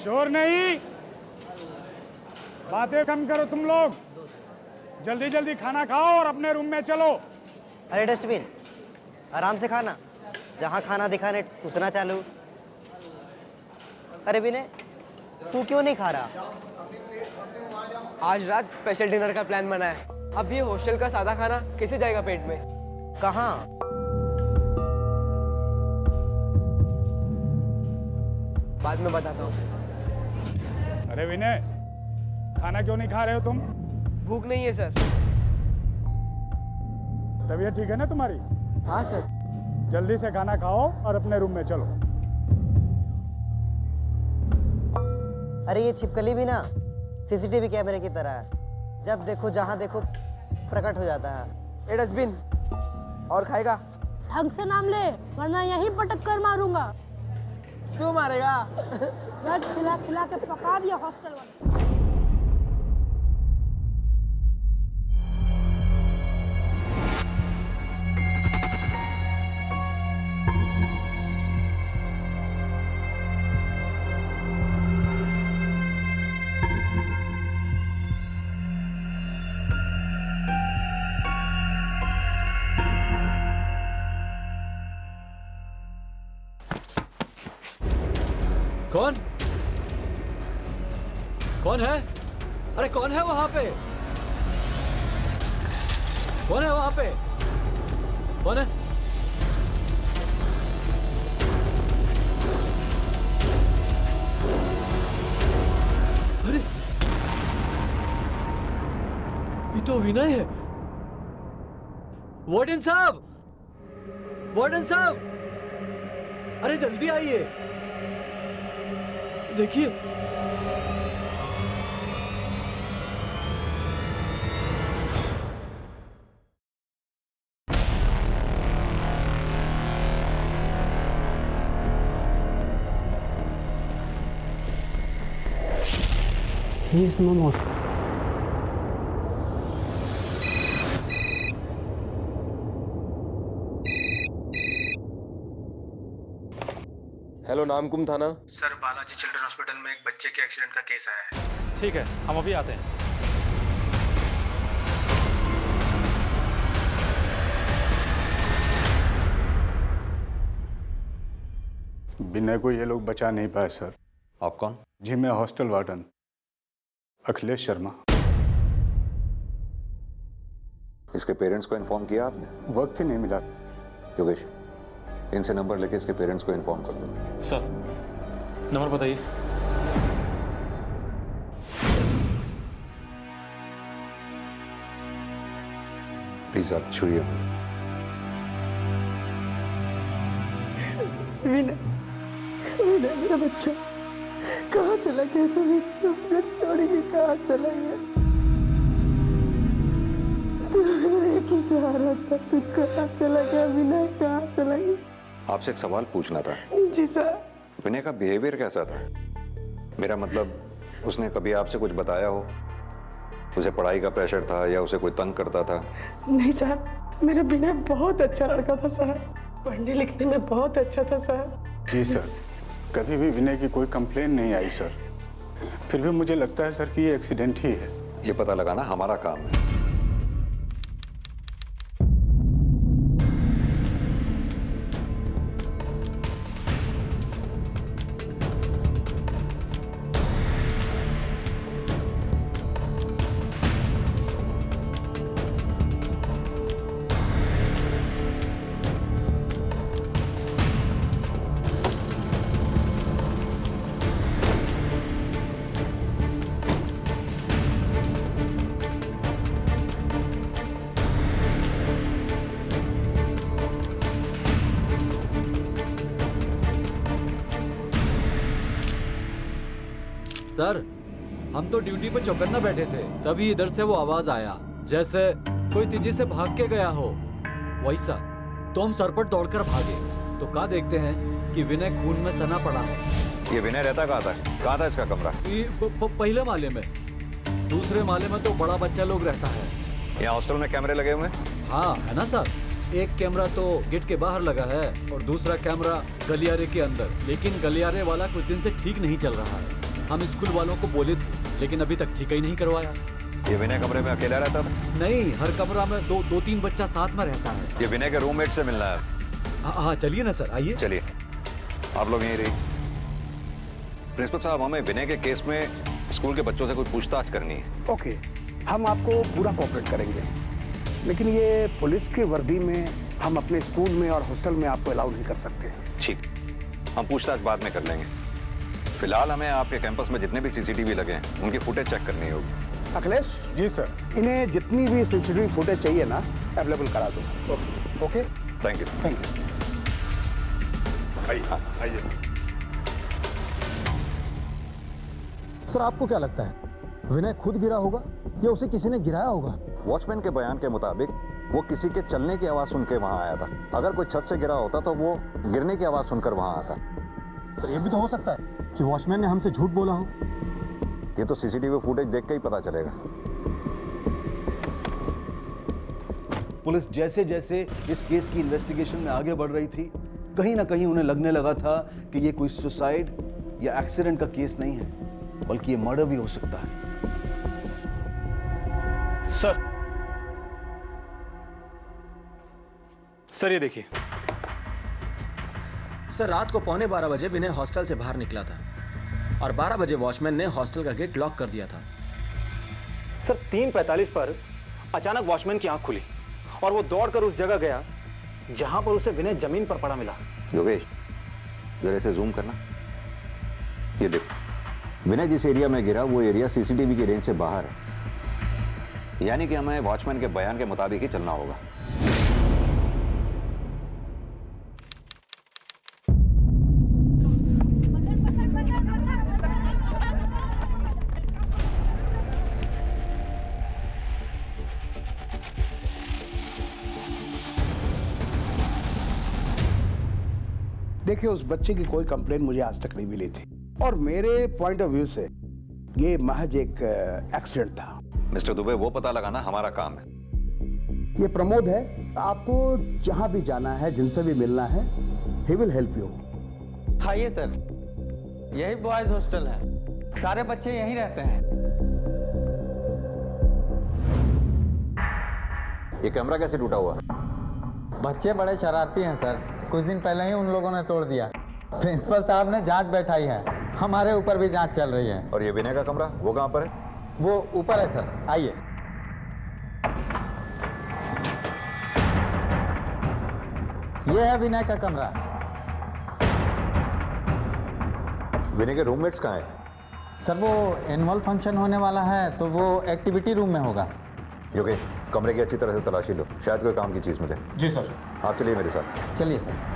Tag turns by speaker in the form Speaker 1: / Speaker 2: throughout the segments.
Speaker 1: शोर नहीं, बातें कम करो तुम लोग। जल्दी जल्दी खाना खाओ और अपने रूम में चलो।
Speaker 2: अरे डस्टबिन, आराम से खाना। जहाँ खाना दिखाने घुसना चालू। अरे विनय, तू क्यों नहीं खा रहा?
Speaker 3: आज रात स्पेशल डिनर का प्लान बना है। अब ये हॉस्टल का सादा खाना कैसे जाएगा पेट में?
Speaker 2: कहाँ?
Speaker 3: बाद में बताता हूँ।
Speaker 1: अरे विनय, खाना क्यों नहीं खा रहे हो तुम?
Speaker 3: भूख नहीं है सर।
Speaker 1: तबीयत ठीक है ना तुम्हारी?
Speaker 3: हाँ सर।
Speaker 1: जल्दी से खाना खाओ और अपने रूम में चलो।
Speaker 2: अरे ये छिपकली भी ना सीसीटीवी कैमरे की तरह है। जब देखो जहाँ देखो प्रकट हो जाता है।
Speaker 3: ए डस्टबिन, और खाएगा?
Speaker 4: ढंग से नाम ले, वरना यहीं पटक कर मारूंगा।
Speaker 3: क्यों मारेगा?
Speaker 4: आज खिला खिला के पका दिया हॉस्टल वाले।
Speaker 5: कौन? कौन है? अरे कौन है वहां पे? कौन है वहां पे? कौन है? अरे ये तो विनय है। वार्डन साहब, वार्डन साहब, अरे जल्दी आइए, देखिए।
Speaker 3: He is no more.
Speaker 6: Hello, Namkum थाना।
Speaker 7: सर, बालाजी चिल्ड्रन हॉस्पिटल में एक बच्चे के एक्सीडेंट का केस आया है।
Speaker 5: ठीक है, हम अभी आते हैं।
Speaker 1: विनय को ये लोग बचा नहीं पाए सर।
Speaker 8: आप कौन?
Speaker 1: जी मैं हॉस्टल वार्डन अखिलेश शर्मा।
Speaker 8: इसके पेरेंट्स को इन्फॉर्म किया आपने?
Speaker 1: वक्त ही नहीं मिला।
Speaker 8: योगेश, इनसे नंबर लेके इसके पेरेंट्स को इन्फॉर्म कर दो।
Speaker 5: सर, नंबर बताइए।
Speaker 8: प्लीज आप छुइए।
Speaker 4: विनय, विनय मेरा बच्चा कहाँ चला गया? मुझे छोड़िए, कहाँ चला गया? तू एक ही चाह रहा था, तू कहाँ चला गया? विनय कहाँ चला गया?
Speaker 8: आपसे एक सवाल पूछना था।
Speaker 4: जी सर।
Speaker 8: विनय का बिहेवियर कैसा था? मेरा मतलब, उसने कभी आपसे कुछ बताया हो? उसे पढ़ाई का प्रेशर था या उसे कोई तंग करता था?
Speaker 4: नहीं सर, मेरा विनय बहुत अच्छा लड़का था सर। पढ़ने लिखने में बहुत अच्छा था सर।
Speaker 1: जी सर, कभी भी विनय की कोई कंप्लेन नहीं आई सर। फिर भी मुझे लगता है सर कि ये एक्सीडेंट ही है।
Speaker 8: ये पता लगाना हमारा काम है।
Speaker 5: सर, हम तो ड्यूटी पे चौकन्ना बैठे थे, तभी इधर से वो आवाज आया जैसे कोई तेजी से भाग के गया हो वैसा। तो हम सरपट दौड़कर भागे तो क्या देखते हैं कि विनय खून में सना पड़ा है।
Speaker 8: ये विनय रहता कहाँ था? कहाँ था इसका कमरा?
Speaker 5: पहले माले में, दूसरे माले में तो बड़ा बच्चा लोग रहता है।
Speaker 8: यहाँ हॉस्टल में कैमरे लगे हुए हैं?
Speaker 5: हाँ है ना सर, एक कैमरा तो गेट के बाहर लगा है और दूसरा कैमरा गलियारे के अंदर, लेकिन गलियारे वाला कुछ दिन से ठीक नहीं चल रहा है। हम स्कूल वालों को बोले थे, लेकिन अभी तक ठीक ही नहीं करवाया।
Speaker 8: ये विनय कमरे में अकेला रहता था?
Speaker 5: नहीं, हर कमरा में दो तीन बच्चा साथ में रहता है।
Speaker 8: ये विनय के रूममेट से मिलना है।
Speaker 5: हाँ चलिए ना सर, आइए।
Speaker 8: चलिए, आप लोग यहीं रहिए। प्रिंसिपल साहब, हमें विनय के केस में स्कूल के बच्चों से कोई पूछताछ करनी है।
Speaker 9: ओके, हम आपको पूरा कोऑपरेट करेंगे, लेकिन ये पुलिस की वर्दी में हम अपने स्कूल में और हॉस्टल में आपको अलाउ नहीं कर सकते।
Speaker 8: ठीक, हम पूछताछ बाद में कर लेंगे। फिलहाल हमें आपके कैंपस में जितने भी सीसीटीवी लगे हैं उनकी फुटेज चेक करनी होगी।
Speaker 9: अखिलेश
Speaker 1: जी सर।
Speaker 9: इन्हें जितनी भी सीसीटीवी फुटेज चाहिए ना, अवेलेबल करा दो। Okay,
Speaker 8: thank you.
Speaker 9: Thank you.
Speaker 1: आइए
Speaker 10: सर, आपको क्या लगता है विनय खुद गिरा होगा या उसे किसी ने गिराया होगा?
Speaker 8: वॉचमैन के बयान के मुताबिक वो किसी के चलने की आवाज सुन के वहां आया था। अगर कोई छत से गिरा होता तो वो गिरने की आवाज सुनकर वहां आता।
Speaker 10: सर, ये भी तो हो सकता है कि वॉचमैन ने हमसे झूठ बोला हो।
Speaker 8: ये तो सीसीटीवी फुटेज देख के ही पता चलेगा।
Speaker 11: पुलिस जैसे जैसे इस केस की इन्वेस्टिगेशन में आगे बढ़ रही थी, कहीं ना कहीं उन्हें लगने लगा था कि ये कोई सुसाइड या एक्सीडेंट का केस नहीं है, बल्कि ये मर्डर भी हो सकता है।
Speaker 7: सर ये देखिए।
Speaker 12: सर, रात को 11:15 बजे विनय हॉस्टल से बाहर निकला था और 12 बजे वॉचमैन ने हॉस्टल का गेट लॉक कर दिया था।
Speaker 7: सर 3:45 पर अचानक वॉचमैन की आंख खुली और वो दौड़कर उस जगह गया जहां पर उसे विनय जमीन पर पड़ा मिला।
Speaker 8: योगेश, जरा इसे जूम करना। ये देखो, विनय जिस एरिया में गिरा वो एरिया सीसीटीवी की रेंज से बाहर है, यानी कि हमें वॉचमैन के बयान के मुताबिक ही चलना होगा।
Speaker 9: देखिए, उस बच्चे की कोई कंप्लेन मुझे आज तक नहीं मिली थी और मेरे पॉइंट ऑफ व्यू से ये महज एक एक्सीडेंट था।
Speaker 8: मिस्टर दुबे, वो पता लगाना हमारा काम है।
Speaker 9: ये प्रमोद है, आपको जहां भी जाना है, जिनसे भी मिलना है, ही विल हेल्प यू।
Speaker 3: आइए सर, यही बॉयज हॉस्टल है, सारे बच्चे यहीं रहते हैं।
Speaker 8: ये कैमरा कैसे टूटा हुआ?
Speaker 3: बच्चे बड़े शरारती हैं सर, कुछ दिन पहले ही उन लोगों ने तोड़ दिया। प्रिंसिपल साहब ने जांच बैठाई है, हमारे ऊपर भी जांच चल रही है।
Speaker 8: और ये विनय का कमरा, वो कहां पर है?
Speaker 3: वो ऊपर है सर, आइए। ये है विनय का कमरा।
Speaker 8: विनय के रूममेट्स कहाँ हैं?
Speaker 3: सर वो एनुअल फंक्शन होने वाला है तो वो एक्टिविटी रूम में होगा।
Speaker 8: योगेश, कमरे की अच्छी तरह से तलाशी लो, शायद कोई काम की चीज मिले।
Speaker 1: जी सर।
Speaker 8: आप चलिए मेरे साथ।
Speaker 3: चलिए सर।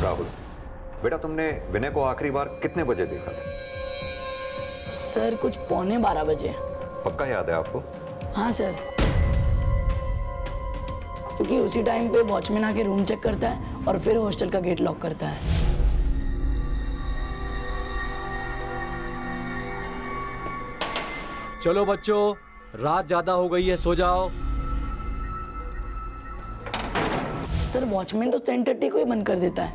Speaker 8: राहुल, बेटा तुमने विनय को आखिरी बार कितने बजे देखा था?
Speaker 4: सर कुछ 11:15 बजे।
Speaker 8: पक्का याद है आपको?
Speaker 4: हाँ सर, क्योंकि उसी टाइम पे वॉचमैन आके रूम चेक करता है और फिर हॉस्टल का गेट लॉक करता है।
Speaker 5: चलो बच्चों, रात ज्यादा हो गई है, सो जाओ।
Speaker 4: सर वॉचमैन तो 10:30 को ही बंद कर देता है,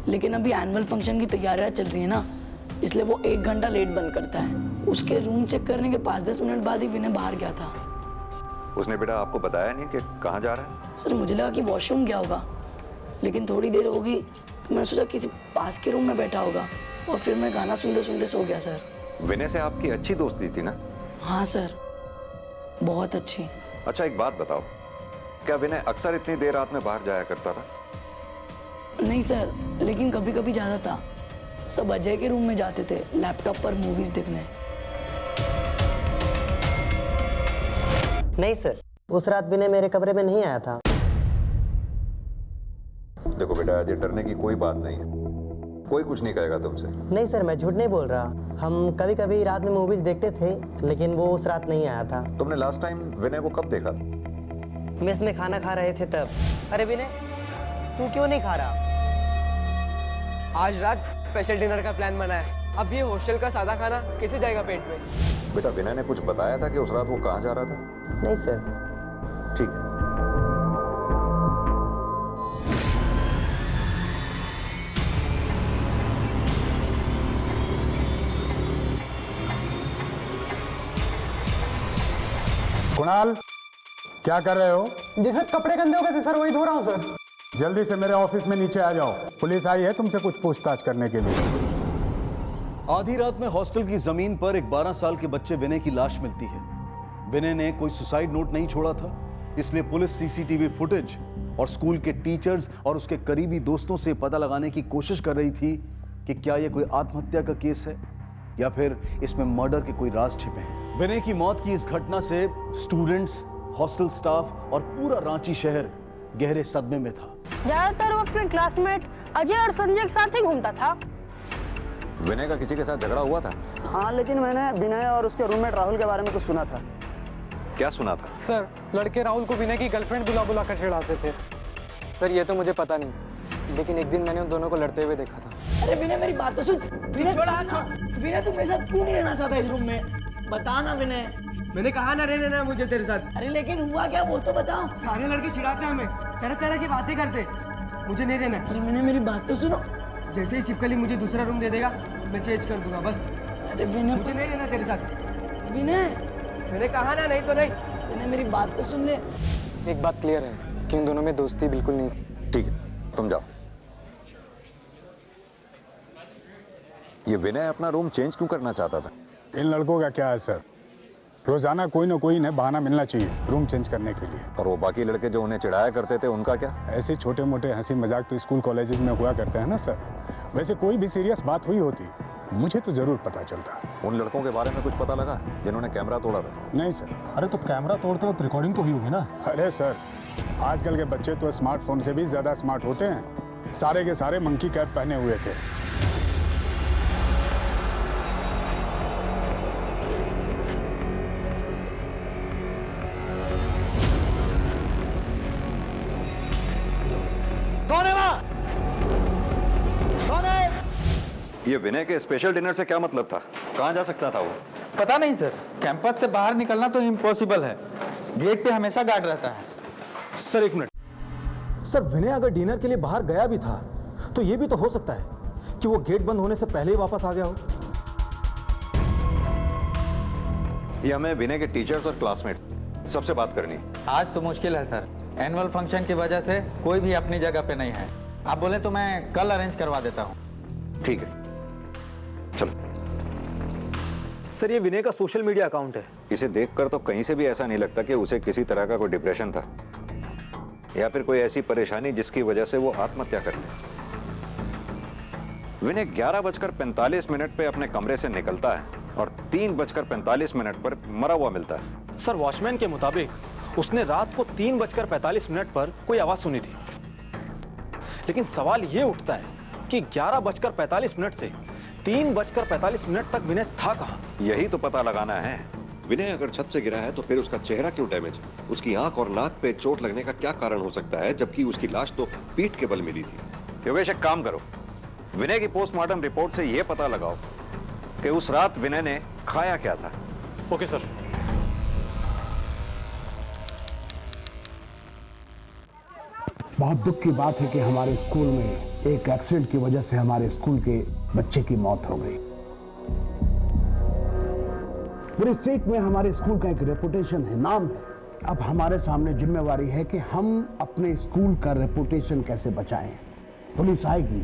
Speaker 4: लेकिन अभी एनुअल फंक्शन की तैयारियां चल रही है ना, इसलिए वो 1 घंटा लेट बंद करता है। उसके रूम चेक करने के 5-10 मिनट बाद ही विनय बाहर गया था।
Speaker 8: उसने बेटा आपको बताया नहीं कि कहाँ जा रहा है?
Speaker 4: सर मुझे लगा कि वॉशरूम गया होगा, लेकिन थोड़ी देर होगी तो मैं सोचा किसी पास के रूम में बैठा होगा और फिर मैं गाना सुनते सुनते सो गया सर।
Speaker 8: विनय से आपकी अच्छी दोस्ती थी ना?
Speaker 4: हाँ सर, बहुत अच्छी।
Speaker 8: अच्छा एक बात बताओ, क्या विनय अक्सर इतनी देर रात में बाहर जाया करता था?
Speaker 4: नहीं सर, लेकिन कभी कभी जाता था। सब अजय के रूम में जाते थे लैपटॉप पर मूवीज देखने।
Speaker 2: नहीं सर, उस रात विनय मेरे कमरे में नहीं आया था।
Speaker 8: देखो बेटा, ये डरने की कोई बात नहीं है, कोई कुछ नहीं कहेगा तुमसे।
Speaker 2: नहीं सर, मैं झूठ नहीं बोल रहा। हम कभी कभी रात में मूवीज देखते थे, लेकिन वो उस रात नहीं आया था।
Speaker 8: तुमने लास्ट टाइम विनय को कब देखा था?
Speaker 2: मेस में खाना खा रहे थे तब। अरे विनय, तू क्यों नहीं खा रहा?
Speaker 13: आज रात स्पेशल डिनर का प्लान बना है। अब ये हॉस्टल का सादा खाना कैसे जाएगा पेट में?
Speaker 8: बेटा विनय ने कुछ बताया था कि उस रात वो कहाँ जा रहा था?
Speaker 2: नहीं सर।
Speaker 8: ठीक है।
Speaker 1: कुणाल, क्या कर रहे हो?
Speaker 13: जी सर, कपड़े गंदे हो गए थे सर, वही धो रहा हूँ सर।
Speaker 1: जल्दी से मेरे ऑफिस में नीचे आ जाओ, पुलिस आई है तुमसे कुछ पूछताछ करने के लिए।
Speaker 11: आधी रात में हॉस्टल की जमीन पर एक 12 साल के बच्चे विनय की लाश मिलती है। विनय ने कोई सुसाइड नोट नहीं छोड़ा था, इसलिए पुलिस सीसीटीवी फुटेज और स्कूल के टीचर्स और उसके करीबी दोस्तों से पता लगाने की कोशिश कर रही थी कि क्या यह कोई आत्महत्या का केस है या फिर इसमें मर्डर के कोई राज छिपे हैं। विनय की मौत की इस घटना से स्टूडेंट्स, हॉस्टल स्टाफ और पूरा रांची शहर गहरे सदमे में था।
Speaker 14: ज्यादातर वो अपने क्लासमेट अजय और संजय के साथ ही घूमता था।
Speaker 8: विनय का किसी के साथ झगड़ा हुआ था?
Speaker 15: हाँ, लेकिन मैंने विनय और उसके रूममेट राहुल के बारे में कुछ सुना था।
Speaker 8: क्या सुना था?
Speaker 13: सर, लड़के राहुल को विनय की गर्लफ्रेंड बुला कर चिढ़ाते थे।
Speaker 15: सर, ये तो मुझे पता नहीं, लेकिन एक दिन मैंने उन दोनों को लड़ते हुए देखा था।
Speaker 4: अरे विनय मेरी बात तो सुन। विनय तू मेरे साथ क्यों नहीं रहना चाहता इस रूम में? बता ना विनय।
Speaker 15: मैंने कहा ना रहने देना मुझे तेरे साथ।
Speaker 4: अरे लेकिन हुआ क्या, वो तो बताओ।
Speaker 15: सारे लड़के चिढ़ाते हैं हमें, तरह तरह की बातें करते, मुझे नहीं देना।
Speaker 4: अरे विनय मेरी बात तो सुनो।
Speaker 15: जैसे ही छिपकली मुझे दूसरा रूम दे देगा मैं चेंज कर दूंगा बस।
Speaker 4: अरे विनय
Speaker 15: मुझे नहीं देना तेरे साथ।
Speaker 4: विनय
Speaker 15: मैंने कहा ना, नहीं तो नहीं।
Speaker 4: विनय मेरी बात तो सुन ले।
Speaker 15: एक बात क्लियर है कि उन दोनों में दोस्ती बिल्कुल नहीं।
Speaker 8: ठीक है, तुम जाओ। ये विनय अपना रूम चेंज क्यों करना चाहता था?
Speaker 1: इन लड़कों का क्या है सर, रोजाना कोई ना कोई इन्हें बहाना मिलना चाहिए रूम चेंज करने के लिए।
Speaker 8: और वो बाकी लड़के जो उन्हें चिढ़ाया करते थे उनका क्या?
Speaker 1: ऐसे छोटे मोटे हंसी मजाक तो स्कूल कॉलेजेस में हुआ करते हैं ना सर। वैसे कोई भी सीरियस बात हुई होती मुझे तो जरूर पता चलता।
Speaker 8: उन लड़कों के बारे में कुछ पता लगा जिन्होंने कैमरा तोड़ा था?
Speaker 1: नहीं सर।
Speaker 10: अरे तो कैमरा तोड़ते वक्त रिकॉर्डिंग तो हुई होगी ना?
Speaker 1: अरे सर, आजकल के बच्चे तो स्मार्टफोन से भी ज्यादा स्मार्ट होते हैं। सारे के सारे मंकी कैप पहने हुए थे।
Speaker 8: ये विनय के स्पेशल डिनर से क्या मतलब था? कहाँ जा सकता था वो?
Speaker 3: पता नहीं सर, कैंपस से बाहर निकलना तो इम्पॉसिबल है। गेट पे हमेशा गार्ड रहता है।
Speaker 11: सर एक मिनट।
Speaker 10: सर विनय अगर डिनर के लिए बाहर गया भी था तो ये भी तो हो सकता है कि वो गेट बंद होने से पहले ही वापस आ गया हो।
Speaker 8: ये हमें विनय के टीचर्स और क्लासमेट सबसे बात करनी।
Speaker 3: आज तो मुश्किल है सर, एनुअल फंक्शन की वजह से कोई भी अपनी जगह पे नहीं है। आप बोले तो मैं कल अरेंज करवा देता हूँ।
Speaker 8: ठीक है, चलो।
Speaker 7: सर, ये विनय का सोशल मीडिया अकाउंट है।
Speaker 8: इसे देखकर तो कहीं से भी ऐसा नहीं लगता कि उसे किसी तरह का कोई डिप्रेशन था या फिर कोई ऐसी परेशानी जिसकी वजह से वो आत्महत्या कर ले। विनय 11:45 पे अपने कमरे से निकलता है और 3:45 पर मरा हुआ मिलता है।
Speaker 7: सर, वॉचमैन के मुताबिक उसने रात को 3:45 पर कोई आवाज सुनी थी, लेकिन सवाल ये उठता है कि 11:45 से 3:45 तक विनय था कहां?
Speaker 8: यही तो पता लगाना है।
Speaker 16: विनय अगर छत से गिरा है तो फिर उसका चेहरा क्यों डैमेज है? उसकी आंख और नाक पे चोट लगने का क्या कारण हो सकता है, जबकि उसकी लाश तो पीठ के बल मिली थी?
Speaker 8: योगेश, एक काम करो, विनय की पोस्टमार्टम रिपोर्ट से यह पता लगाओ कि उस रात विनय ने खाया क्या था।
Speaker 7: Okay sir.
Speaker 9: बहुत दुख की बात है कि हमारे स्कूल में एक एक्सीडेंट की वजह से हमारे स्कूल के बच्चे की मौत हो गई। पूरे स्टेट में हमारे स्कूल का एक रेपुटेशन है, नाम है। अब हमारे सामने जिम्मेवारी है कि हम अपने स्कूल का रेपुटेशन कैसे बचाएं। पुलिस आएगी,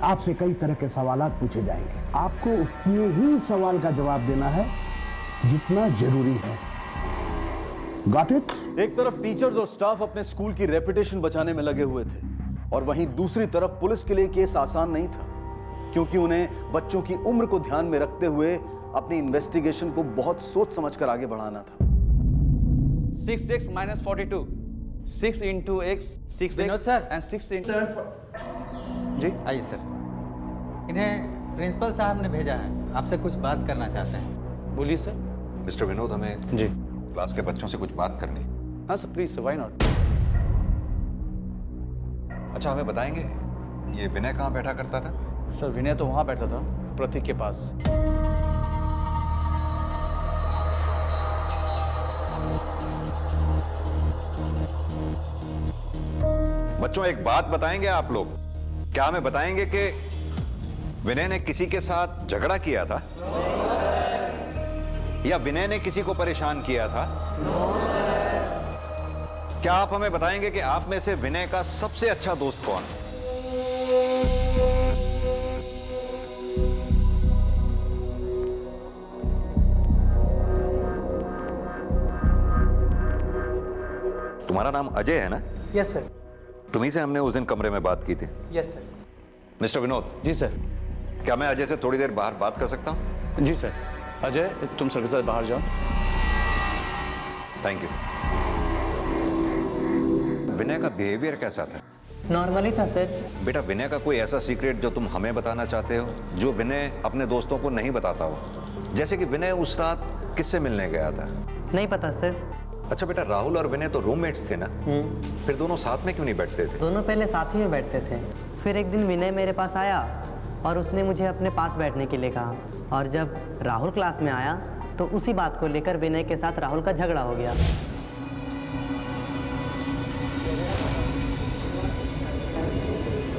Speaker 9: आपसे कई तरह के सवाल पूछे जाएंगे, आपको उतने ही सवाल का जवाब देना है जितना जरूरी है। Got it?
Speaker 11: एक तरफ टीचर्स और स्टाफ अपने स्कूल की रेपुटेशन बचाने में लगे हुए थे और वहीं दूसरी तरफ पुलिस के लिए केस आसान नहीं था, क्योंकि उन्हें बच्चों की उम्र को ध्यान में रखते हुए अपनी इन्वेस्टिगेशन को बहुत सोच समझकर आगे बढ़ाना था।
Speaker 17: 6x - 42, 6 into x, 6x
Speaker 3: Vinod sir
Speaker 17: and 6 into
Speaker 3: जी आइए सर। इन्हें प्रिंसिपल साहब ने भेजा है, आपसे कुछ बात करना चाहते हैं।
Speaker 17: बोलिए सर।
Speaker 8: मिस्टर विनोद, हमें
Speaker 17: जी
Speaker 8: क्लास के बच्चों से कुछ बात करनी।
Speaker 17: हाँ सर, प्लीज, व्हाई नॉट।
Speaker 8: अच्छा, हमें बताएंगे ये विनय कहाँ बैठा करता था?
Speaker 17: सर विनय तो वहाँ बैठा था, प्रतीक के पास।
Speaker 8: बच्चों एक बात बताएंगे आप लोग, क्या हमें बताएंगे कि विनय ने किसी के साथ झगड़ा किया था या विनय ने किसी को परेशान किया था? क्या आप हमें बताएंगे कि आप में से विनय का सबसे अच्छा दोस्त कौन है? तुम्हारा नाम अजय है ना?
Speaker 13: Yes sir.
Speaker 8: तुम्ही से हमने उस दिन कमरे में बात की थी।
Speaker 13: Yes sir.
Speaker 8: मिस्टर विनोद।
Speaker 17: जी सर।
Speaker 8: क्या मैं अजय से थोड़ी देर बाहर बात कर सकता हूं?
Speaker 17: जी सर। अजय तुम सर के साथ बाहर जाओ।
Speaker 8: Thank you. विनय का बिहेवियर कैसा था?
Speaker 2: नॉर्मली था सर।
Speaker 8: बेटा विनय का कोई ऐसा सीक्रेट जो तुम हमें बताना चाहते हो, जो विनय अपने दोस्तों को नहीं बताता हो? जैसे कि विनय उस रात किससे मिलने गया था?
Speaker 2: नहीं पता सर।
Speaker 8: अच्छा बेटा, राहुल और विनय तो रूममेट्स थे ना? फिर दोनों साथ में क्यों नहीं बैठते थे?
Speaker 2: दोनों पहले साथ ही में बैठते थे, फिर एक दिन विनय मेरे पास आया और उसने मुझे अपने पास बैठने के लिए कहा, और जब राहुल क्लास में आया तो उसी बात को लेकर विनय के साथ राहुल का झगड़ा हो गया।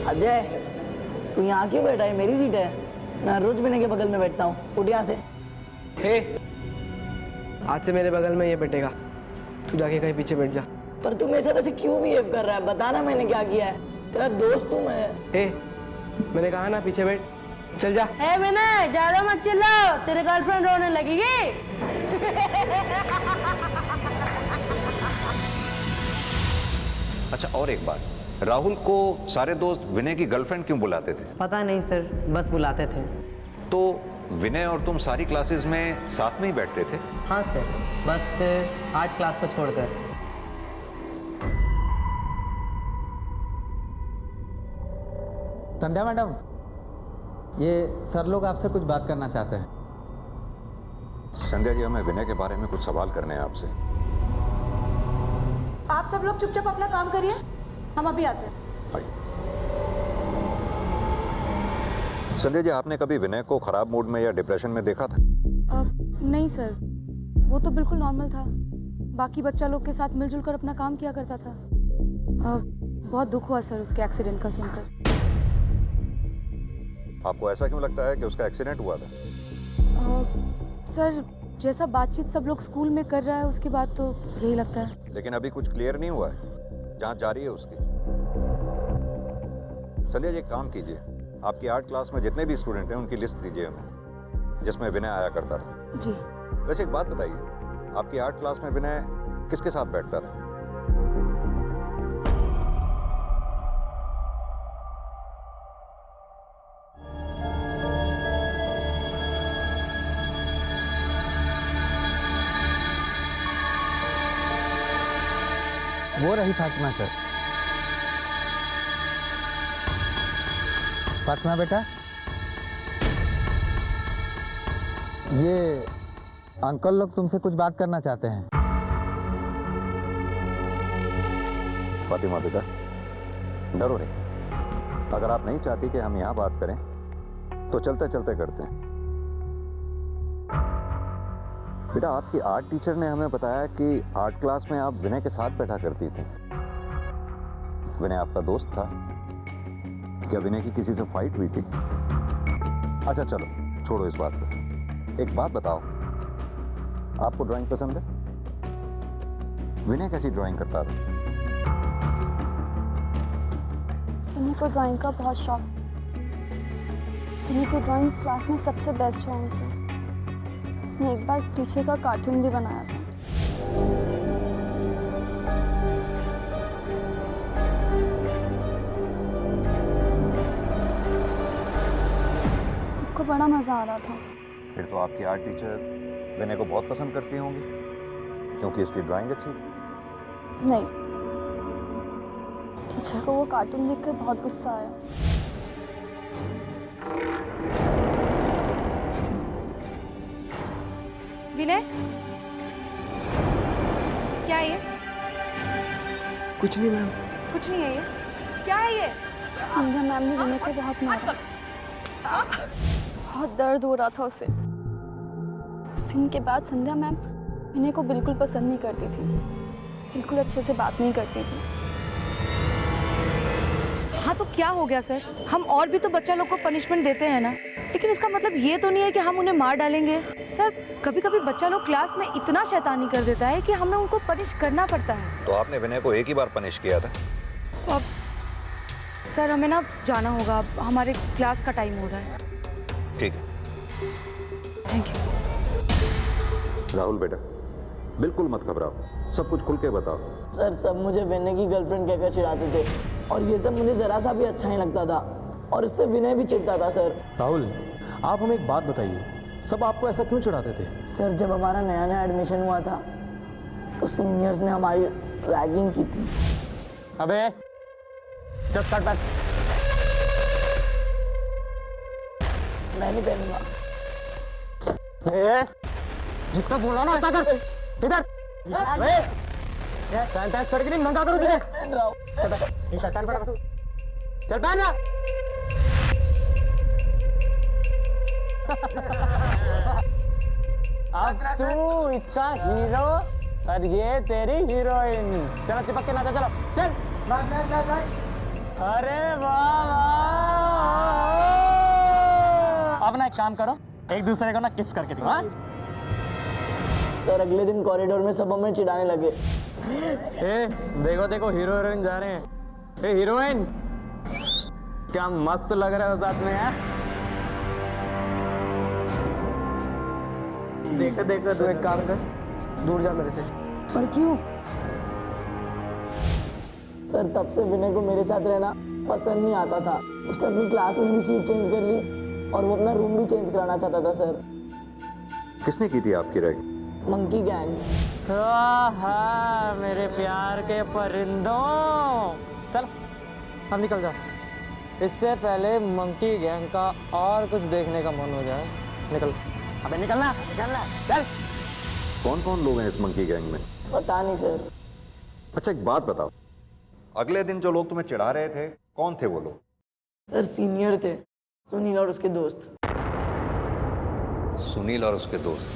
Speaker 4: अजय, तू यहाँ क्यों बैठा है? मेरी सीट है, मैं रोज विनय के बगल में बैठता हूँ। उठ यहाँ से।
Speaker 13: हे, आज से मेरे बगल में ये बैठेगा, तू जाके कहीं पीछे बैठ जा।
Speaker 4: पर तू मेरे साथ ऐसे क्यों बिहेव कर रहा है? बताना मैंने क्या किया है? तेरा दोस्त हूँ मैं।
Speaker 13: हे, मैंने कहा ना पीछे बैठ, चल जा।
Speaker 14: ए विनय, ज्यादा मत चिल्लाओ, तेरे गर्लफ्रेंड रोने लगेगी।
Speaker 8: अच्छा और एक बात, राहुल को सारे दोस्त विनय की गर्लफ्रेंड क्यों बुलाते थे?
Speaker 2: पता नहीं सर, बस बुलाते थे।
Speaker 8: तो विनय और तुम सारी क्लासेस में साथ में ही बैठते थे?
Speaker 2: हाँ सर, बस 8 क्लास को छोड़कर।
Speaker 3: संध्या मैडम, ये सर लोग आपसे कुछ बात करना चाहते हैं।
Speaker 8: संध्या जी, हमें विनय के बारे में कुछ सवाल करने हैं आपसे।
Speaker 18: आप सब लोग चुपचाप अपना काम करिए, हम अभी आते हैं।
Speaker 8: संध्या जी, आपने कभी विनय को खराब मूड में या डिप्रेशन में देखा था?
Speaker 18: नहीं सर, वो तो बिल्कुल नॉर्मल था। बाकी बच्चा लोग के साथ मिलजुल कर अपना काम किया करता था। बहुत दुख हुआ सर उसके एक्सीडेंट का सुनकर।
Speaker 8: आपको ऐसा क्यों लगता है कि उसका एक्सीडेंट हुआ था?
Speaker 18: सर, जैसा बातचीत सब लोग स्कूल में कर रहा है उसके बाद तो यही लगता है।
Speaker 8: लेकिन अभी कुछ क्लियर नहीं हुआ है, जांच जारी है उसकी। संध्या जी, एक काम कीजिए, आपकी आर्ट क्लास में जितने भी स्टूडेंट हैं उनकी लिस्ट दीजिए हमें, जिसमें विनय आया करता था।
Speaker 18: जी।
Speaker 8: वैसे एक बात बताइए, आपकी आर्ट क्लास में विनय किसके साथ बैठता था?
Speaker 3: वो रही फातिमा सर। फातिमा बेटा, ये अंकल लोग तुमसे कुछ बात करना चाहते हैं।
Speaker 8: फातिमा बेटा, डरो नहीं। अगर आप नहीं चाहती कि हम यहाँ बात करें तो चलते चलते करते हैं। बेटा, आपकी आर्ट टीचर ने हमें बताया कि आर्ट क्लास में आप विनय के साथ बैठा करती थी। विनय आपका दोस्त था? क्या विनय की किसी से फाइट हुई थी? अच्छा चलो, छोड़ो इस बात को। एक बात बताओ, आपको ड्राइंग पसंद है? विनय कैसी ड्राइंग करता था?
Speaker 19: विनय को ड्राइंग का बहुत शौक। विनय की ड्राइंग क्लास में सबसे बेस्ट ड्राइंग थी। उसने एक बार टीचर का कार्टून भी बनाया था। सबको बड़ा मजा आ रहा था।
Speaker 8: फिर तो आपकी आर्ट टीचर विनय को बहुत पसंद करती होंगी, क्योंकि उसकी ड्राइंग अच्छी थी।
Speaker 19: नहीं, टीचर को वो कार्टून देखकर बहुत गुस्सा आया।
Speaker 18: विनय, क्या है ये?
Speaker 13: कुछ नहीं मैम।
Speaker 18: कुछ नहीं है ये। क्या है ये?
Speaker 19: संध्या मैम ने विनय को बहुत मारा। बहुत दर्द हो रहा था उसे। उस दिन के बाद संध्या मैम विनय को बिल्कुल पसंद नहीं करती थी, बिल्कुल अच्छे से बात नहीं करती थी।
Speaker 18: हाँ तो क्या हो गया सर, हम और भी तो बच्चा लोग को पनिशमेंट देते हैं ना, लेकिन इसका मतलब ये तो नहीं है कि हम उन्हें मार डालेंगे। सर कभी कभी बच्चा लोग क्लास में इतना शैतानी कर देता है कि हमें उनको पनिश करना पड़ता है।
Speaker 8: तो आपने विनय को एक ही बार पनिश किया था?
Speaker 18: अब सर हमें ना जाना होगा, अब हमारे क्लास का टाइम हो रहा है।
Speaker 8: ठीक है।
Speaker 18: Thank you.
Speaker 8: राहुल बेटा, बिल्कुल मत घबराओ, सब कुछ खुल के बताओ।
Speaker 4: सर सब मुझे विनय की गर्लफ्रेंड कहकर चिढ़ाते थे और ये सब मुझे जरा सा भी अच्छा नहीं लगता था और इससे विनय भी चिढ़ता था। सर
Speaker 10: राहुल, आप हमें एक बात बताइए, सब आपको ऐसा क्यों चिढ़ाते थे?
Speaker 4: सर जब हमारा नया नया एडमिशन हुआ था तो सीनियर्स ने हमारी रैगिंग की थी।
Speaker 13: अबे चल कट बैठ।
Speaker 4: मैं नहीं पहनूंगा।
Speaker 13: जितना बोला ना उतना कर। इधर पैंट करके नहीं मंगा करो उसे। चल पहन फटाफट, चल पहन ना। अब तू इसका हीरो और ये तेरी हीरोइन। चलो चिपक के नाचा, चलो चल। अरे वाह वाह। अब ना एक काम करो, एक दूसरे को ना किस करके दिखाओ।
Speaker 4: सर अगले दिन कॉरिडोर में सब हमें चिढ़ाने लगे।
Speaker 13: देखो देखो हीरो हीरोइन जा रहे हैं। ए हीरोइन, क्या मस्त लग रहा है साथ में यार। देखो देखो, तू एक काम कर, दूर जा मेरे से।
Speaker 4: पर क्यों? सर तब से विनय को मेरे साथ रहना पसंद नहीं आता था। उसने अपनी क्लास में भी सीट चेंज कर ली और वो अपना रूम भी चेंज कराना चाहता था। सर
Speaker 8: किसने की थी आपकी रैगिंग?
Speaker 4: Monkey gang.
Speaker 13: हाँ मेरे प्यार के परिंदों, चल हम निकल जाओ, इससे पहले मंकी गैंग का और कुछ देखने का मन हो जाए। निकल। अबे निकलना निकलना, चल।
Speaker 8: कौन कौन लोग हैं इस मंकी गैंग में?
Speaker 4: पता नहीं सर।
Speaker 8: अच्छा एक बात बताओ, अगले दिन जो लोग तुम्हें चिढ़ा रहे थे कौन थे वो लोग?
Speaker 4: सर सीनियर थे, सुनील और उसके दोस्त।
Speaker 8: सुनील और उसके दोस्त।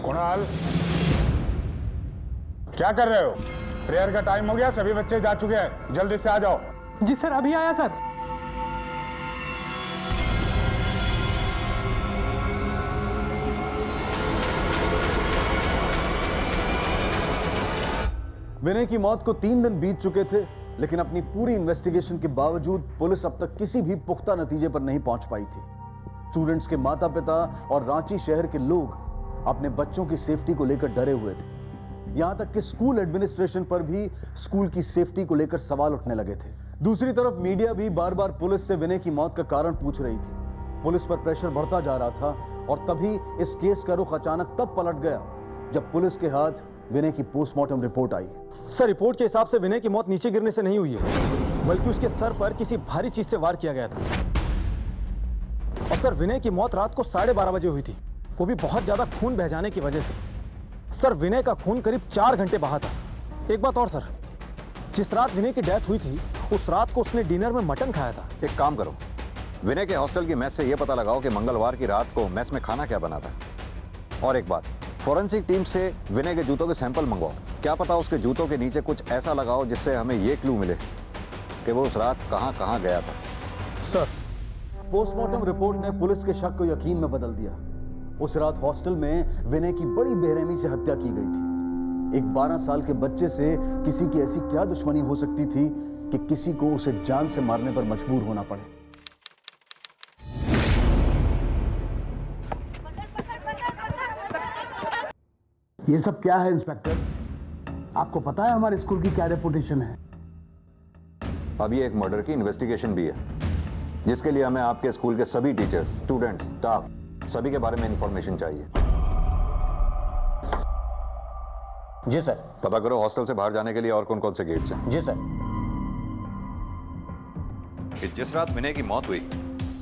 Speaker 1: कुणाल, क्या कर रहे हो? प्रेयर का टाइम हो गया, सभी बच्चे जा चुके हैं, जल्दी से आ जाओ।
Speaker 13: जी सर, अभी आया सर।
Speaker 11: विनय की मौत को 3 दिन बीत चुके थे, लेकिन अपनी पूरी इन्वेस्टिगेशन के बावजूद पुलिस अब तक किसी भी पुख्ता नतीजे पर नहीं पहुंच पाई थी। स्टूडेंट्स के माता पिता और रांची शहर के लोग अपने बच्चों की सेफ्टी को लेकर डरे हुए थे। यहां तक कि स्कूल एडमिनिस्ट्रेशन पर भी स्कूल की सेफ्टी को लेकर सवाल उठने लगे थे। दूसरी तरफ मीडिया भी बार बार पुलिस से विनय की मौत का कारण पूछ रही थी। पुलिस पर प्रेशर बढ़ता जा रहा था और तभी इस केस का रुख अचानक तब पलट गया जब पुलिस के हाथ विनय की पोस्टमार्टम रिपोर्ट आई।
Speaker 10: सर रिपोर्ट के हिसाब से विनय की मौत नीचे गिरने से नहीं हुई है, बल्कि उसके सर पर किसी भारी चीज से वार किया गया था। और सर विनय की मौत रात को 12:30 बजे हुई थी, वो भी बहुत ज्यादा खून बह जाने की वजह से। सर विनय का खून करीब 4 घंटे बहा था। एक बात और सर, जिस रात विनय की डेथ हुई थी उस रात को उसने डिनर में मटन खाया था।
Speaker 8: एक काम करो, विनय के हॉस्टल की मेस से यह पता लगाओ कि मंगलवार की रात को मेस में खाना क्या बना था। और एक बात, फॉरेंसिक टीम से विनय के जूतों के सैंपल मंगवाओ। क्या पता उसके जूतों के नीचे कुछ ऐसा लगाओ जिससे हमें यह क्लू मिले कि वो उस रात कहां गया था।
Speaker 11: सर पोस्टमार्टम रिपोर्ट ने पुलिस के शक को यकीन में बदल दिया। उस रात हॉस्टल में विनय की बड़ी बेरहमी से हत्या की गई थी। एक 12 साल के बच्चे से किसी की ऐसी क्या दुश्मनी हो सकती थी कि किसी को उसे जान से मारने पर मजबूर होना पड़े।
Speaker 9: ये सब क्या है इंस्पेक्टर? आपको पता है हमारे स्कूल की क्या रेपुटेशन है?
Speaker 8: अभी एक मर्डर की इन्वेस्टिगेशन भी है, जिसके लिए हमें आपके स्कूल के सभी टीचर्स, स्टूडेंट्स, स्टाफ सभी के बारे में इंफॉर्मेशन चाहिए।
Speaker 12: जी सर।
Speaker 8: पता करो हॉस्टल से बाहर जाने के लिए और कौन कौन से गेट्स हैं।
Speaker 12: जी सर।
Speaker 8: कि जिस रात विनय की मौत हुई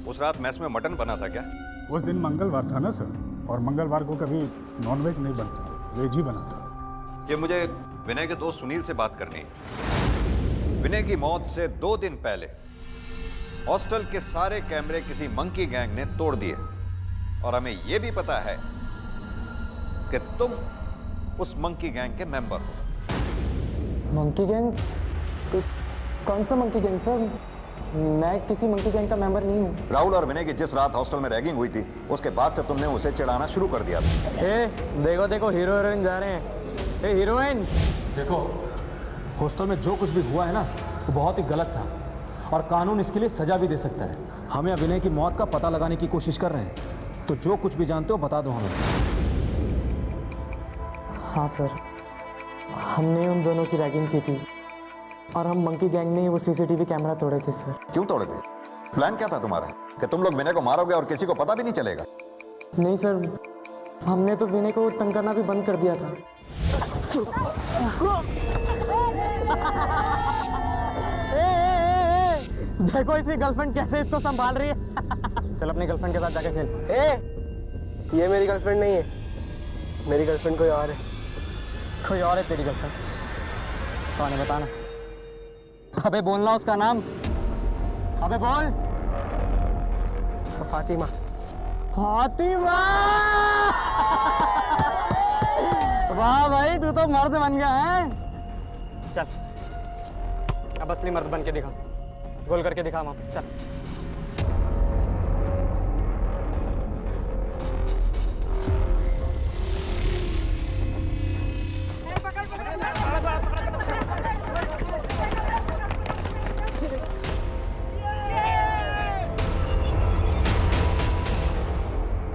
Speaker 8: उस रात मैस में मटन बना था क्या?
Speaker 1: उस दिन मंगलवार था ना सर, और मंगलवार को कभी नॉनवेज नहीं बनता, वेज ही बना था।
Speaker 8: ये मुझे विनय के दोस्त सुनील से बात करनी है। विनय की मौत से 2 दिन पहले हॉस्टल के सारे कैमरे किसी मंकी गैंग ने तोड़ दिए और हमें यह भी पता है कि तुम उस मंकी गैंग के मेंबर हो।
Speaker 15: Monkey gang? कौन सा मंकी गैंग सर? मैं किसी मंकी गैंग का मेंबर नहीं हूँ।
Speaker 8: राहुल और विनय की जिस रात हॉस्टल में रैगिंग हुई थी उसके बाद से तुमने उसे चिढ़ाना शुरू कर दिया था।
Speaker 15: देखो देखो हीरो हीरोइन जा रहे हैं। हीरोइन
Speaker 10: देखो, हॉस्टल में जो कुछ भी हुआ है ना वो बहुत ही गलत था और कानून इसके लिए सजा भी दे सकता है। हमें विनय की मौत का पता लगाने की कोशिश कर रहे हैं, तो जो कुछ भी जानते हो बता दो हमें।
Speaker 15: हाँ सर, हमने उन दोनों की रैगिंग की थी और हम मंकी गैंग ने वो सीसीटीवी कैमरा तोड़े थे सर।
Speaker 8: क्यों तोड़े थे? प्लान क्या था तुम्हारा कि तुम लोग विनय को मारोगे और किसी को पता भी नहीं चलेगा?
Speaker 15: नहीं सर, हमने तो विनय को तंग करना भी बंद कर दिया था। देखो इसकी गर्लफ्रेंड कैसे इसको संभाल रही है। चल अपनी गर्लफ्रेंड के साथ जाके खेल।
Speaker 13: ये मेरी गर्लफ्रेंड नहीं है, मेरी गर्लफ्रेंड कोई और है।
Speaker 15: कोई और है तेरी गर्लफ्रेंड? कौन है बताना। अबे बोलना उसका नाम, अबे बोल।
Speaker 13: फातिमा।
Speaker 15: फातिमा! वाह भाई, तू तो मर्द बन गया है। चल अब असली मर्द बन के दिखा, गोल करके दिखा वहां पे। चल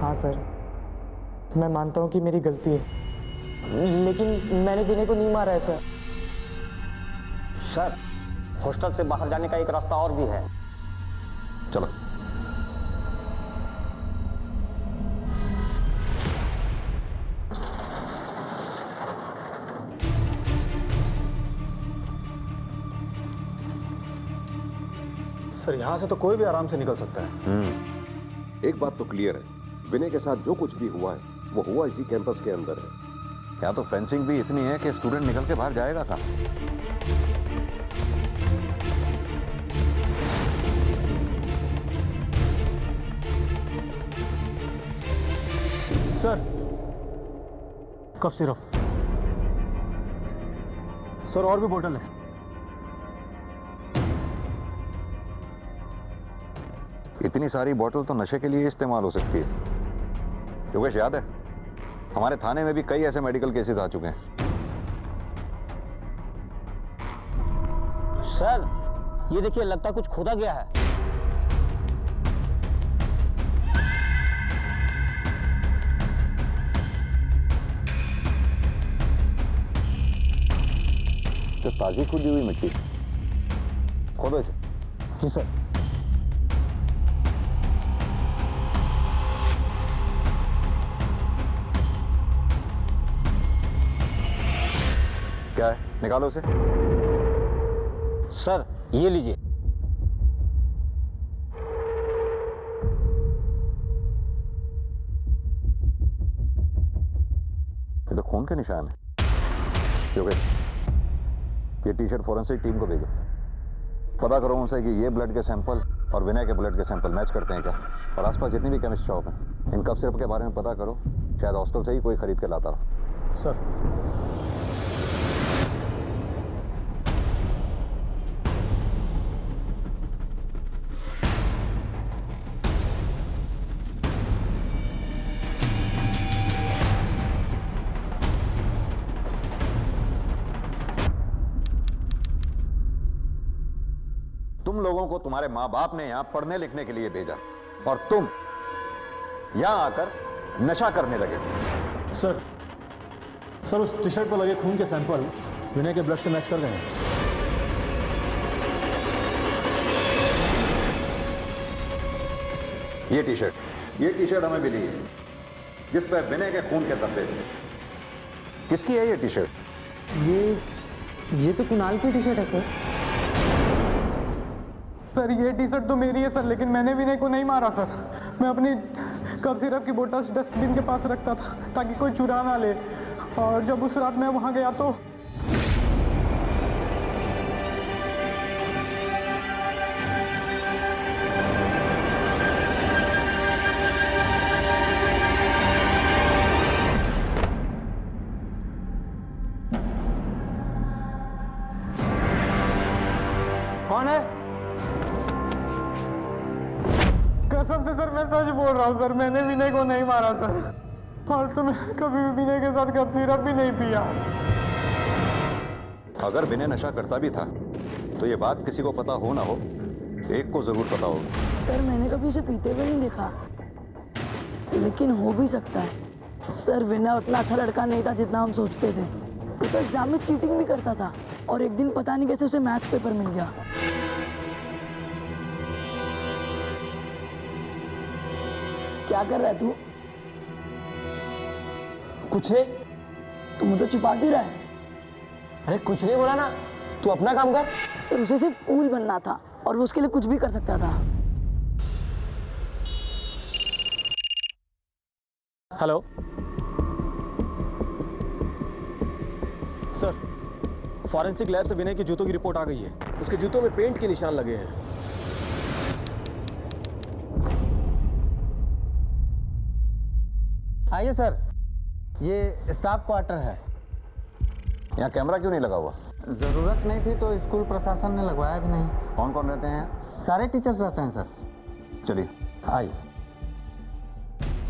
Speaker 15: हाँ सर, मैं मानता हूँ कि मेरी गलती है, लेकिन मैंने विनय को नहीं मारा है सर।
Speaker 20: सर, हॉस्टल से बाहर जाने का एक रास्ता और भी है।
Speaker 8: चलो।
Speaker 10: सर, यहाँ से तो कोई भी आराम से निकल सकता है।
Speaker 16: एक बात तो क्लियर है, विनय के साथ जो कुछ भी हुआ है वो हुआ इसी कैंपस के अंदर है।
Speaker 8: क्या तो फेंसिंग भी इतनी है कि स्टूडेंट निकल के बाहर जाएगा कहाँ?
Speaker 10: Sir, cough syrup. सर, और भी बोतल है।
Speaker 8: इतनी सारी बोतल तो नशे के लिए इस्तेमाल हो सकती है। योगेश, याद है हमारे थाने में भी कई ऐसे मेडिकल केसेस आ चुके हैं।
Speaker 20: सर, ये देखिए, लगता कुछ खोदा गया है।
Speaker 8: तो ताजी खुदी हुई मिट्टी, खोदो इसे।
Speaker 20: जी सर।
Speaker 8: क्या है, निकालो उसे।
Speaker 20: सर, ये लीजिए।
Speaker 8: ये तो खून के निशान है। योगेश, ये टी शर्ट फॉरेंसिक टीम को भेजो। पता करो उनसे कि ये ब्लड के सैंपल और विनय के ब्लड के सैंपल मैच करते हैं क्या, और आसपास जितनी भी केमिस्ट शॉप है इन कफ सिरप के बारे में पता करो। शायद हॉस्टल से ही कोई खरीद के लाता हो।
Speaker 10: सर,
Speaker 8: तुम लोगों को तुम्हारे माँ बाप ने यहां पढ़ने लिखने के लिए भेजा और तुम यहां आकर नशा करने लगे।
Speaker 10: सर, उस टी शर्ट पर लगे खून के सैंपल विनय के ब्लड से मैच कर गए हैं।
Speaker 8: ये टी शर्ट हमें मिली है जिस पर विनय के खून के धब्बे थे। किसकी है ये टी शर्ट?
Speaker 15: ये तो कुणाल की टी शर्ट है सर।
Speaker 10: सर ये टी शर्ट तो मेरी है सर, लेकिन मैंने विनय को नहीं मारा सर। मैं अपनी कप सिरप की बोतल डस्टबिन के पास रखता था ताकि कोई चुरा ना ले, और जब उस रात मैं वहाँ गया तो
Speaker 3: कौन है?
Speaker 10: कसम से सर मैं सच बोल रहा हूँ सर, मैंने विनय को नहीं मारा सर, और तो मैं कभी भी विनय के साथ कप सिरप भी नहीं पिया।
Speaker 8: अगर विनय नशा करता भी था तो ये बात किसी को पता हो ना हो, एक को जरूर पता होगा।
Speaker 4: सर मैंने कभी उसे पीते हुए नहीं देखा, लेकिन हो भी सकता है। सर विनय उतना अच्छा लड़का नहीं था जितना हम सोचते थे। वो तो एग्जाम में चीटिंग भी करता था, और एक दिन पता नहीं कैसे उसे मैथ्स पेपर मिल गया। क्या कर रहा है तू?
Speaker 15: कुछ नहीं।
Speaker 4: तू मुझे छुपा क्यों रहा है?
Speaker 15: अरे कुछ नहीं बोला ना, तू अपना काम कर।
Speaker 4: सर उसे सिर्फ कूल बनना था, और वो उसके लिए कुछ भी कर सकता था।
Speaker 10: हेलो सर, फॉरेंसिक लैब से विनय के जूतों की रिपोर्ट आ गई है।
Speaker 12: उसके जूतों में पेंट के निशान लगे हैं।
Speaker 3: आइए सर, ये स्टाफ क्वार्टर है।
Speaker 8: यहाँ कैमरा क्यों नहीं लगा हुआ?
Speaker 3: जरूरत नहीं थी तो स्कूल प्रशासन ने लगवाया भी नहीं।
Speaker 8: कौन कौन रहते हैं?
Speaker 3: सारे टीचर्स रहते हैं सर।
Speaker 8: चलिए
Speaker 3: आइए,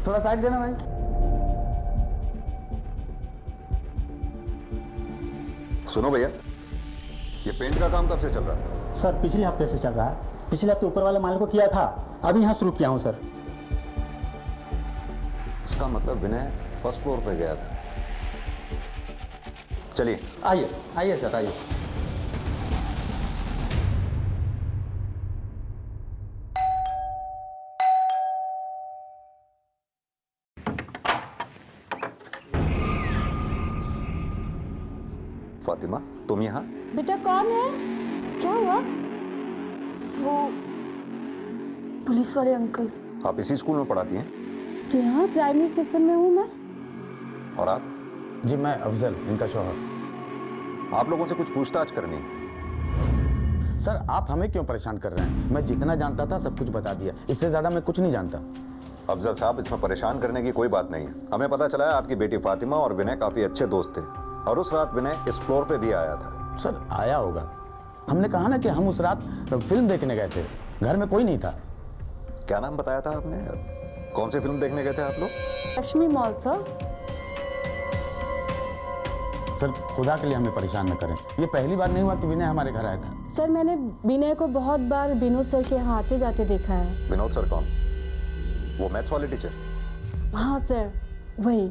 Speaker 3: थोड़ा साइड देना भाई।
Speaker 8: सुनो भैया, ये पेंट का काम कब से चल रहा है?
Speaker 20: सर पिछले हफ्ते से चल रहा है। पिछले हफ्ते ऊपर वाले मालिक को किया था, अभी यहाँ शुरू किया हूँ सर।
Speaker 8: इसका मतलब विनय फर्स्ट फ्लोर पे गया था। चलिए
Speaker 3: आइए आइए सर, आइए।
Speaker 8: फातिमा, तुम यहाँ?
Speaker 19: बेटा कौन है? क्या हुआ? वो पुलिस वाले अंकल।
Speaker 8: आप इसी स्कूल में पढ़ाती हैं?
Speaker 19: जी हाँ, प्राइमरी सेक्शन में हूँ मैं।
Speaker 8: और आप?
Speaker 9: जी मैं अफजल, इनका शौहर।
Speaker 8: आप लोगों से कुछ पूछताछ करनी है।
Speaker 9: सर आप हमें क्यों परेशान कर रहे हैं? मैं जितना जानता था सब कुछ बता दिया, इससे ज्यादा मैं कुछ नहीं जानता।
Speaker 8: अफजल साहब, इसमें परेशान करने की कोई बात नहीं है। हमें पता चला है आपकी बेटी फातिमा और विनय काफी अच्छे दोस्त थे, और उस रात विनय इस फ्लोर पे भी आया था।
Speaker 9: सर आया होगा, हमने कहा ना कि हम उस रात फिल्म देखने गए थे, घर में कोई नहीं था।
Speaker 8: क्या नाम बताया था आपने? कौन सी फिल्म देखने गए थे आप लोग?
Speaker 19: Lakshmi mall sir.
Speaker 9: सर खुदा के लिए हमें परेशान न करें, ये पहली बार नहीं हुआ कि विनय हमारे घर आया था।
Speaker 19: सर मैंने विनय को बहुत बार विनोद सर के यहाँ आते जाते देखा है।
Speaker 8: विनोद सर कौन? वो मैथ्स वाले टीचर?
Speaker 19: हाँ सर, वही।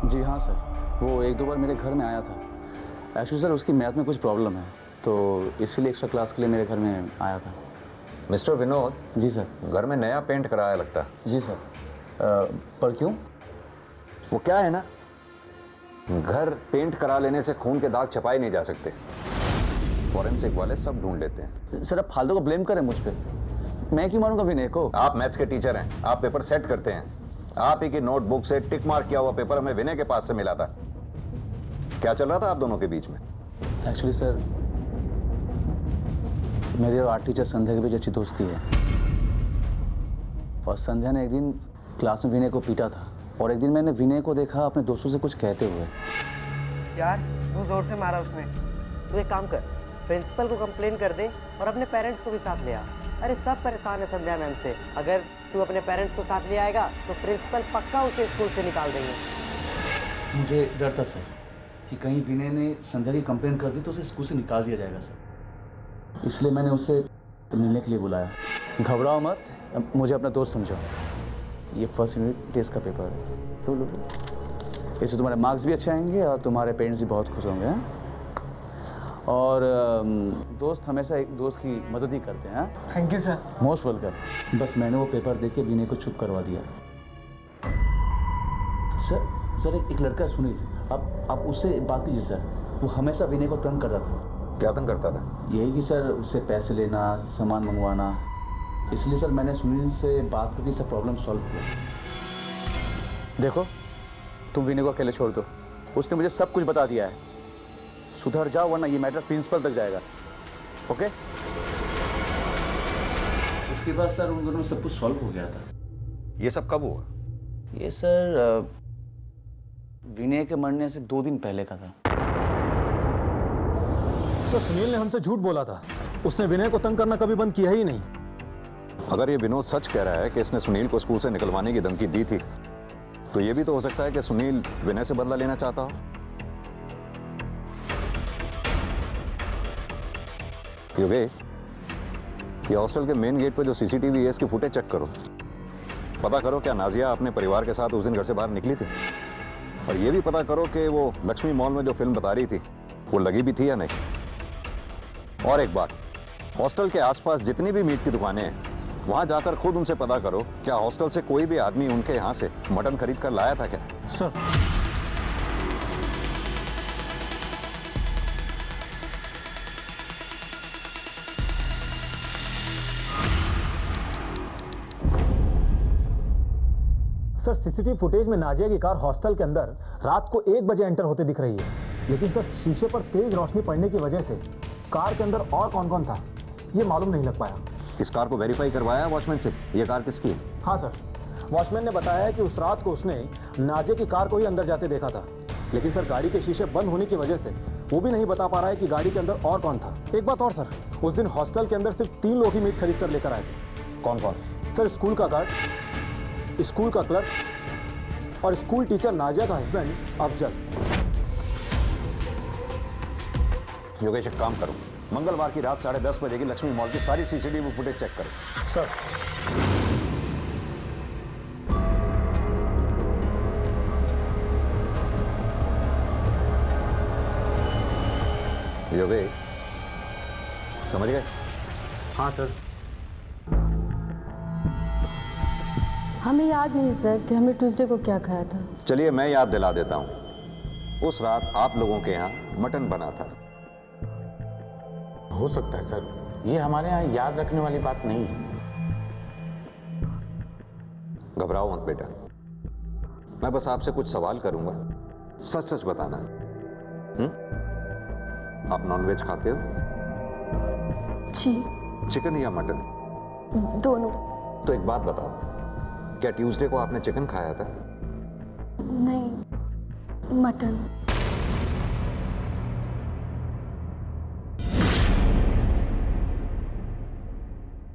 Speaker 17: जी हाँ सर, वो एक दो बार मेरे घर में आया था। एक्चुअली सर उसकी मैथ में कुछ प्रॉब्लम है, तो इसीलिए एक्स्ट्रा क्लास के लिए मेरे घर में आया था।
Speaker 8: मिस्टर विनोद।
Speaker 17: जी सर।
Speaker 8: घर में नया पेंट कराया लगता है।
Speaker 17: जी सर। पर क्यों?
Speaker 8: वो क्या है ना, घर पेंट करा लेने से खून के दाग छपाए नहीं जा सकते। फॉरेंसिक वाले सब ढूंढ लेते हैं।
Speaker 17: सर आप फालतू को ब्लेम करें मुझ पे, मैं क्यों मारूंगा विनय को?
Speaker 8: आप मैथ्स के टीचर हैं, आप पेपर सेट करते हैं। आप ही की नोटबुक से टिक मार्क किया हुआ पेपर हमें विनय के पास से मिला था। क्या चल रहा था आप दोनों के बीच में?
Speaker 17: एक्चुअली सर मेरे और आर्ट टीचर संध्या के बीच अच्छी दोस्ती है, और संध्या ने एक दिन क्लास में विनय को पीटा था, और एक दिन मैंने विनय को देखा अपने दोस्तों से कुछ कहते हुए।
Speaker 2: यार तू जोर से मारा उसने। तू एक काम कर, प्रिंसिपल को कंप्लेन कर दे और अपने पेरेंट्स को भी साथ ले आ। अरे सब परेशान है संध्या मैम से। अगर तू अपने पेरेंट्स को साथ ले आएगा तो प्रिंसिपल पक्का उसे स्कूल से निकाल देंगे।
Speaker 17: मुझे डर था सर कि कहीं विनय ने संध्या की कंप्लेन कर दी तो उसे स्कूल से निकाल दिया जाएगा सर, इसलिए मैंने उसे मिलने के लिए बुलाया। घबराओ मत, मुझे अपना दोस्त समझो। ये फर्स्ट यूनिट टेस्ट का पेपर है, तो लो इससे तुम्हारे मार्क्स भी अच्छे आएंगे और तुम्हारे पेरेंट्स भी बहुत खुश होंगे। और दोस्त हमेशा एक दोस्त की मदद ही करते हैं।
Speaker 10: Thank you sir.
Speaker 17: Most welcome. बस मैंने वो पेपर देके विनय को चुप करवा दिया। सर एक लड़का सुनील, आप उससे बात कीजिए सर, वो हमेशा विनय को तंग करता था।
Speaker 8: क्या तंग करता था?
Speaker 17: यही कि सर उससे पैसे लेना, सामान मंगवाना, इसलिए सर मैंने सुनील से बात करके सब प्रॉब्लम सॉल्व किया।
Speaker 11: देखो, तुम विनय को अकेले छोड़ दो, उसने मुझे सब कुछ बता दिया है। सुधर जाओ वरना ये मैटर प्रिंसिपल तक जाएगा। ओके?
Speaker 17: उसके बाद सर उन दोनों में सब कुछ सॉल्व हो गया था।
Speaker 8: ये सब कब हुआ?
Speaker 17: ये सर विनय के मरने से 2 दिन पहले का था।
Speaker 10: सर सुनील ने हमसे झूठ बोला था, उसने विनय को तंग करना कभी बंद किया ही नहीं।
Speaker 8: अगर ये विनोद सच कह रहा है कि इसने सुनील को स्कूल से निकलवाने की धमकी दी थी, तो ये भी तो हो सकता है कि सुनील विनय से बदला लेना चाहता हो। योगेश, ये हॉस्टल के मेन गेट पर जो सीसीटीवी है इसकी फुटेज चेक करो। पता करो क्या नाजिया अपने परिवार के साथ उस दिन घर से बाहर निकली थी, और ये भी पता करो कि वो लक्ष्मी मॉल में जो फिल्म बता रही थी वो लगी भी थी या नहीं। और एक बात, हॉस्टल के आसपास जितनी भी मीट की दुकानें हैं वहां जाकर खुद उनसे पता करो क्या हॉस्टल से कोई भी आदमी उनके यहाँ से मटन खरीद कर लाया था क्या।
Speaker 10: सर सर सीसीटीवी फुटेज में नाजिया की कार हॉस्टल के अंदर रात को 1 बजे एंटर होते दिख रही है, लेकिन सर शीशे पर तेज रोशनी पड़ने की वजह से कार के अंदर और कौन कौन था ये मालूम नहीं लग पाया।
Speaker 8: इस कार को वेरीफाई करवाया वॉचमैन से, ये कार किसकी है?
Speaker 10: हाँ सर, वॉचमैन ने बताया कि उस रात को उसने नाजिया की कार को ही अंदर जाते देखा था, लेकिन सर गाड़ी के शीशे बंद होने की वजह से वो भी नहीं बता पा रहा है कि गाड़ी के अंदर और कौन था। एक बात और सर, उस दिन हॉस्टल के अंदर सिर्फ 3 लोग ही मीट खरीद कर लेकर आए थे।
Speaker 8: कौन कौन?
Speaker 10: सर स्कूल का गार्ड, स्कूल का क्लर्क और स्कूल टीचर नाजिया का हस्बैंड अफजल।
Speaker 8: योगेश एक काम करो, मंगलवार की रात 10:30 बजे की लक्ष्मी मॉल की सारी सीसीटीवी फुटेज चेक करो।
Speaker 10: सर
Speaker 8: योगेश, समझ गए?
Speaker 10: हाँ सर।
Speaker 19: हमें याद नहीं सर कि हमने ट्यूसडे को क्या खाया था।
Speaker 8: चलिए मैं याद दिला देता हूं, उस रात आप लोगों के यहाँ मटन बना था।
Speaker 20: हो सकता है सर, ये हमारे यहाँ याद रखने वाली बात नहीं है।
Speaker 8: घबराओ मत बेटा, मैं बस आपसे कुछ सवाल करूंगा, सच सच बताना। आप नॉनवेज खाते हो?
Speaker 19: जी।
Speaker 8: चिकन या मटन?
Speaker 19: दोनों।
Speaker 8: तो एक बात बताओ, क्या ट्यूसडे को आपने चिकन खाया था?
Speaker 19: नहीं, मटन।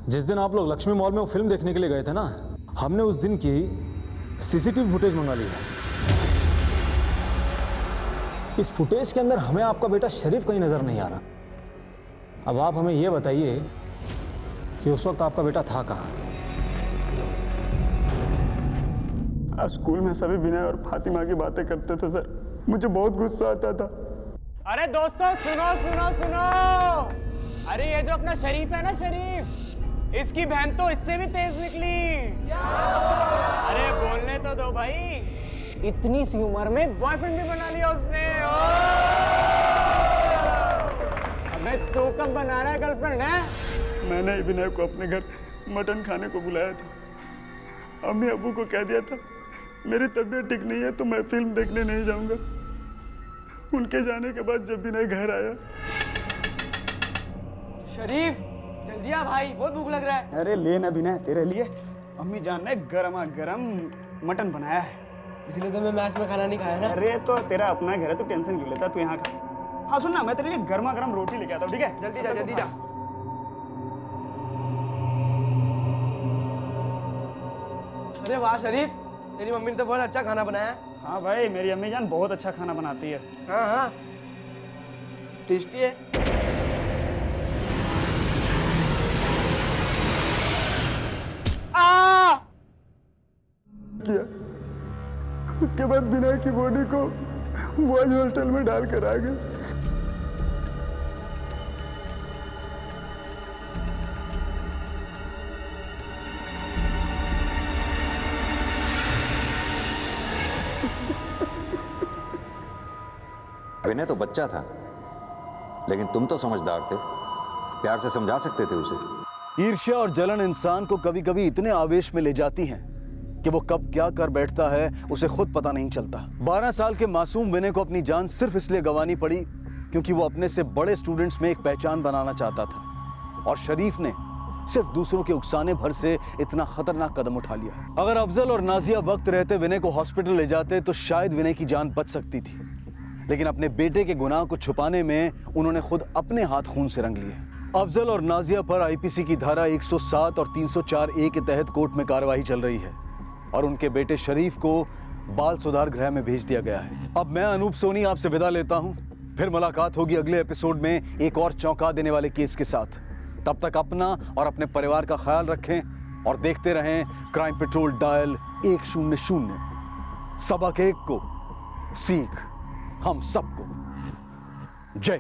Speaker 10: जिस दिन आप लोग लक्ष्मी मॉल में वो फिल्म देखने के लिए गए थे ना, हमने उस दिन की सीसीटीवी फुटेज मंगा ली है। इस फुटेज के अंदर हमें आपका बेटा शरीफ कहीं नजर नहीं आ रहा। अब आप हमें यह बताइए कि उस वक्त आपका बेटा था कहाँ?
Speaker 21: आज स्कूल में सभी विनय और फातिमा की बातें करते थे सर, मुझे बहुत गुस्सा आता था।
Speaker 15: अरे दोस्तों सुनो सुनो सुनो, अरे ये जो अपना शरीफ है ना, शरीफ, इसकी बहन तो इससे भी तेज निकली। अरे बोलने तो दो भाई, इतनी सी उम्र में बॉयफ्रेंड भी बना लिया उसने। अबे तू कब बना रहा है गर्लफ्रेंड है?
Speaker 21: मैंने विनय को अपने घर मटन खाने को बुलाया था। अम्मी अबू को कह दिया था मेरी तबीयत ठीक नहीं है तो मैं फिल्म देखने नहीं जाऊंगा। उनके जाने के बाद जब विनय घर आया,
Speaker 15: शरीफ जल्दी आ भाई, बहुत भूख लग रहा है।
Speaker 21: अरे ले ना विनय, तेरे लिए अम्मी जान ने गरमा गरम मटन बनाया है।
Speaker 15: इसलिए तो मैं मैस में खाना नहीं खाया ना।
Speaker 21: अरे तो तेरा अपना घर है, तू टेंशन क्यों लेता, तू यहाँ खा। हाँ सुन ना, मैं तेरे लिए गर्मा गर्म रोटी लेके आता हूँ, ठीक है?
Speaker 15: जल्दी जा जल्दी जा। अरे वाह शरीफ, तेरी मम्मी ने तो बहुत अच्छा खाना बनाया।
Speaker 21: हाँ भाई, मेरी अम्मी जान बहुत अच्छा खाना बनाती है।
Speaker 15: हाँ हाँ, टेस्टी है।
Speaker 21: किया। उसके बाद विनय की बॉडी को बॉयज हॉस्टल में डालकर आ गए।
Speaker 8: विनय तो बच्चा था, लेकिन तुम तो समझदार थे, प्यार से समझा सकते थे उसे।
Speaker 11: ईर्ष्या और जलन इंसान को कभी कभी इतने आवेश में ले जाती हैं कि वो कब क्या कर बैठता है उसे खुद पता नहीं चलता। 12 साल के मासूम विनय को अपनी जान सिर्फ इसलिए गंवानी पड़ी क्योंकि वो अपने से बड़े स्टूडेंट्स में एक पहचान बनाना चाहता था, और शरीफ ने सिर्फ दूसरों के उकसाने भर से इतना खतरनाक कदम उठा लिया। अगर अफजल और नाजिया वक्त रहते विनय को हॉस्पिटल ले जाते तो शायद विनय की जान बच सकती थी, लेकिन अपने बेटे के गुनाह को छुपाने में उन्होंने खुद अपने हाथ खून से रंग लिए। अफजल और नाजिया पर आईपीसी की धारा 107 और 304A के तहत कोर्ट में कार्रवाई चल रही है और उनके बेटे शरीफ को बाल सुधार गृह में भेज दिया गया है। अब मैं अनूप सोनी आपसे विदा लेता हूं, फिर मुलाकात होगी अगले एपिसोड में एक और चौंका देने वाले केस के साथ। तब तक अपना और अपने परिवार का ख्याल रखें और देखते रहें क्राइम पेट्रोल डायल 100। सबक एक को सीख हम सबको। जय